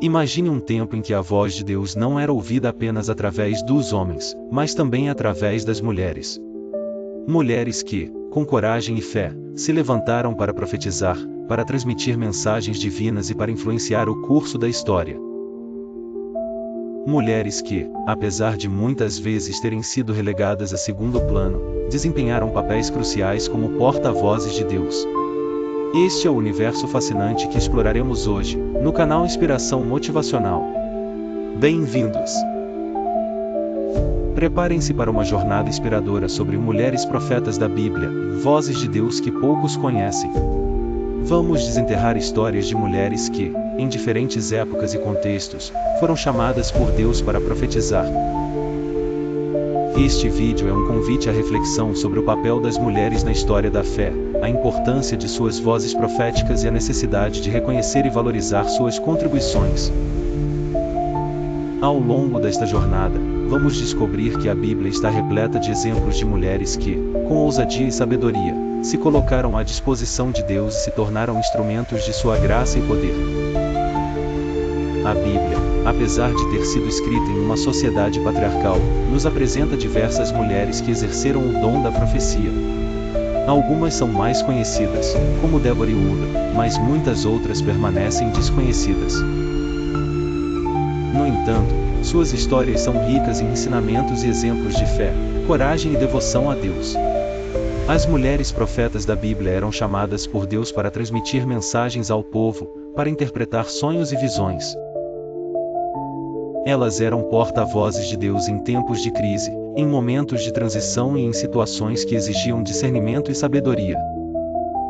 Imagine um tempo em que a voz de Deus não era ouvida apenas através dos homens, mas também através das mulheres. Mulheres que, com coragem e fé, se levantaram para profetizar, para transmitir mensagens divinas e para influenciar o curso da história. Mulheres que, apesar de muitas vezes terem sido relegadas a segundo plano, desempenharam papéis cruciais como porta-vozes de Deus. Este é o universo fascinante que exploraremos hoje, no canal Inspiração Motivacional. Bem-vindos! Preparem-se para uma jornada inspiradora sobre mulheres profetas da Bíblia, vozes de Deus que poucos conhecem. Vamos desenterrar histórias de mulheres que, em diferentes épocas e contextos, foram chamadas por Deus para profetizar. Este vídeo é um convite à reflexão sobre o papel das mulheres na história da fé, a importância de suas vozes proféticas e a necessidade de reconhecer e valorizar suas contribuições. Ao longo desta jornada, vamos descobrir que a Bíblia está repleta de exemplos de mulheres que, com ousadia e sabedoria, se colocaram à disposição de Deus e se tornaram instrumentos de sua graça e poder. A Bíblia, apesar de ter sido escrita em uma sociedade patriarcal, nos apresenta diversas mulheres que exerceram o dom da profecia. Algumas são mais conhecidas, como Débora e Uda, mas muitas outras permanecem desconhecidas. No entanto, suas histórias são ricas em ensinamentos e exemplos de fé, coragem e devoção a Deus. As mulheres profetas da Bíblia eram chamadas por Deus para transmitir mensagens ao povo, para interpretar sonhos e visões. Elas eram porta-vozes de Deus em tempos de crise, em momentos de transição e em situações que exigiam discernimento e sabedoria.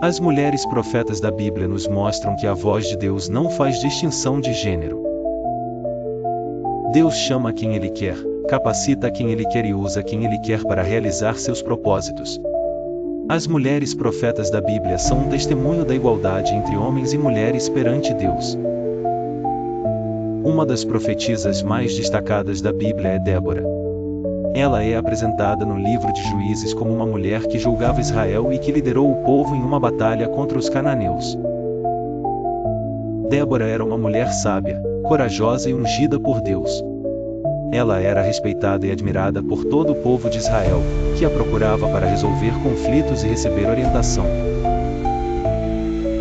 As mulheres profetas da Bíblia nos mostram que a voz de Deus não faz distinção de gênero. Deus chama quem Ele quer, capacita quem Ele quer e usa quem Ele quer para realizar seus propósitos. As mulheres profetas da Bíblia são um testemunho da igualdade entre homens e mulheres perante Deus. Uma das profetisas mais destacadas da Bíblia é Débora. Ela é apresentada no livro de Juízes como uma mulher que julgava Israel e que liderou o povo em uma batalha contra os cananeus. Débora era uma mulher sábia, corajosa e ungida por Deus. Ela era respeitada e admirada por todo o povo de Israel, que a procurava para resolver conflitos e receber orientação.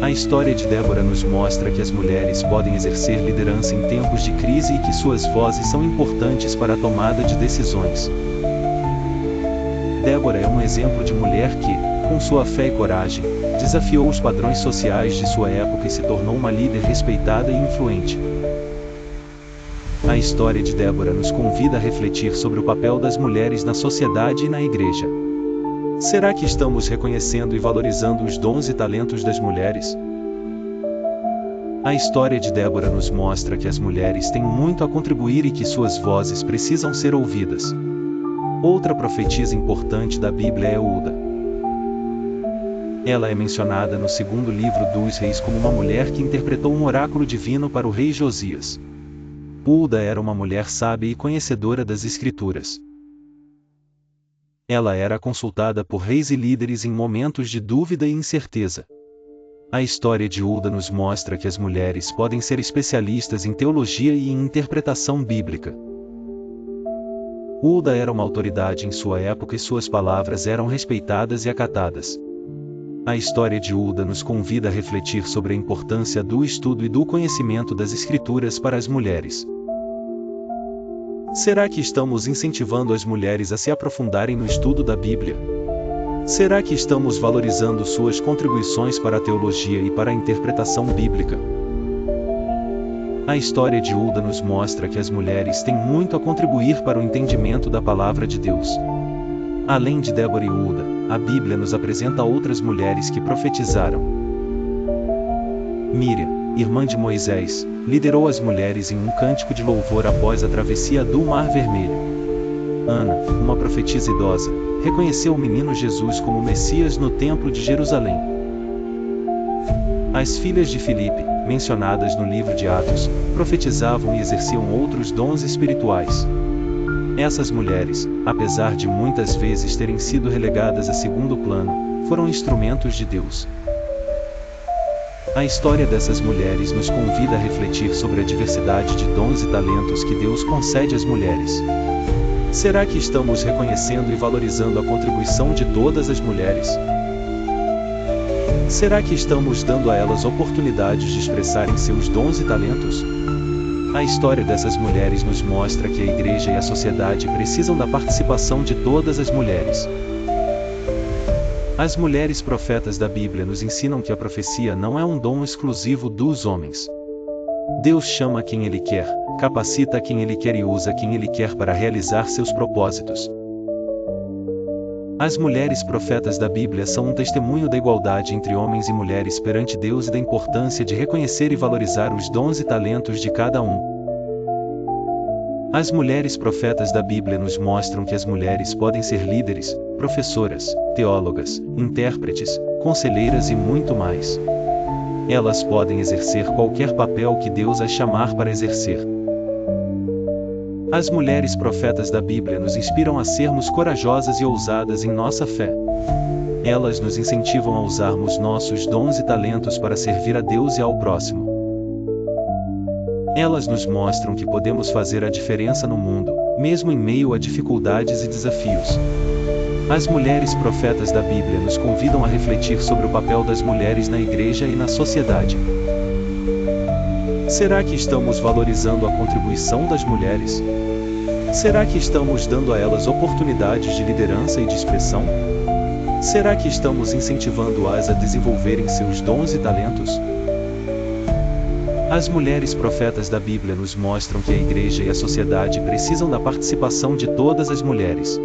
A história de Débora nos mostra que as mulheres podem exercer liderança em tempos de crise e que suas vozes são importantes para a tomada de decisões. Débora é um exemplo de mulher que, com sua fé e coragem, desafiou os padrões sociais de sua época e se tornou uma líder respeitada e influente. A história de Débora nos convida a refletir sobre o papel das mulheres na sociedade e na igreja. Será que estamos reconhecendo e valorizando os dons e talentos das mulheres? A história de Débora nos mostra que as mulheres têm muito a contribuir e que suas vozes precisam ser ouvidas. Outra profetisa importante da Bíblia é Uda. Ela é mencionada no segundo livro dos Reis como uma mulher que interpretou um oráculo divino para o rei Josias. Uda era uma mulher sábia e conhecedora das Escrituras. Ela era consultada por reis e líderes em momentos de dúvida e incerteza. A história de Uda nos mostra que as mulheres podem ser especialistas em teologia e em interpretação bíblica. Uda era uma autoridade em sua época e suas palavras eram respeitadas e acatadas. A história de Uda nos convida a refletir sobre a importância do estudo e do conhecimento das Escrituras para as mulheres. Será que estamos incentivando as mulheres a se aprofundarem no estudo da Bíblia? Será que estamos valorizando suas contribuições para a teologia e para a interpretação bíblica? A história de Uda nos mostra que as mulheres têm muito a contribuir para o entendimento da palavra de Deus. Além de Débora e Uda, a Bíblia nos apresenta outras mulheres que profetizaram. Miriam, irmã de Moisés, liderou as mulheres em um cântico de louvor após a travessia do Mar Vermelho. Ana, uma profetisa idosa, reconheceu o menino Jesus como Messias no Templo de Jerusalém. As filhas de Filipe, mencionadas no livro de Atos, profetizavam e exerciam outros dons espirituais. Essas mulheres, apesar de muitas vezes terem sido relegadas a segundo plano, foram instrumentos de Deus. A história dessas mulheres nos convida a refletir sobre a diversidade de dons e talentos que Deus concede às mulheres. Será que estamos reconhecendo e valorizando a contribuição de todas as mulheres? Será que estamos dando a elas oportunidades de expressarem seus dons e talentos? A história dessas mulheres nos mostra que a igreja e a sociedade precisam da participação de todas as mulheres. As mulheres profetas da Bíblia nos ensinam que a profecia não é um dom exclusivo dos homens. Deus chama quem Ele quer, capacita quem Ele quer e usa quem Ele quer para realizar seus propósitos. As mulheres profetas da Bíblia são um testemunho da igualdade entre homens e mulheres perante Deus e da importância de reconhecer e valorizar os dons e talentos de cada um. As mulheres profetas da Bíblia nos mostram que as mulheres podem ser líderes, professoras, teólogas, intérpretes, conselheiras e muito mais. Elas podem exercer qualquer papel que Deus as chamar para exercer. As mulheres profetas da Bíblia nos inspiram a sermos corajosas e ousadas em nossa fé. Elas nos incentivam a usarmos nossos dons e talentos para servir a Deus e ao próximo. Elas nos mostram que podemos fazer a diferença no mundo, mesmo em meio a dificuldades e desafios. As mulheres profetas da Bíblia nos convidam a refletir sobre o papel das mulheres na igreja e na sociedade. Será que estamos valorizando a contribuição das mulheres? Será que estamos dando a elas oportunidades de liderança e de expressão? Será que estamos incentivando-as a desenvolverem seus dons e talentos? As mulheres profetas da Bíblia nos mostram que a igreja e a sociedade precisam da participação de todas as mulheres.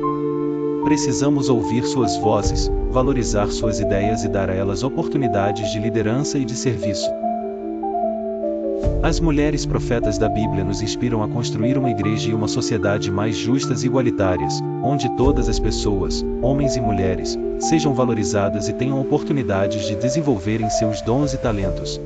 Precisamos ouvir suas vozes, valorizar suas ideias e dar a elas oportunidades de liderança e de serviço. As mulheres profetas da Bíblia nos inspiram a construir uma igreja e uma sociedade mais justas e igualitárias, onde todas as pessoas, homens e mulheres, sejam valorizadas e tenham oportunidades de desenvolverem seus dons e talentos.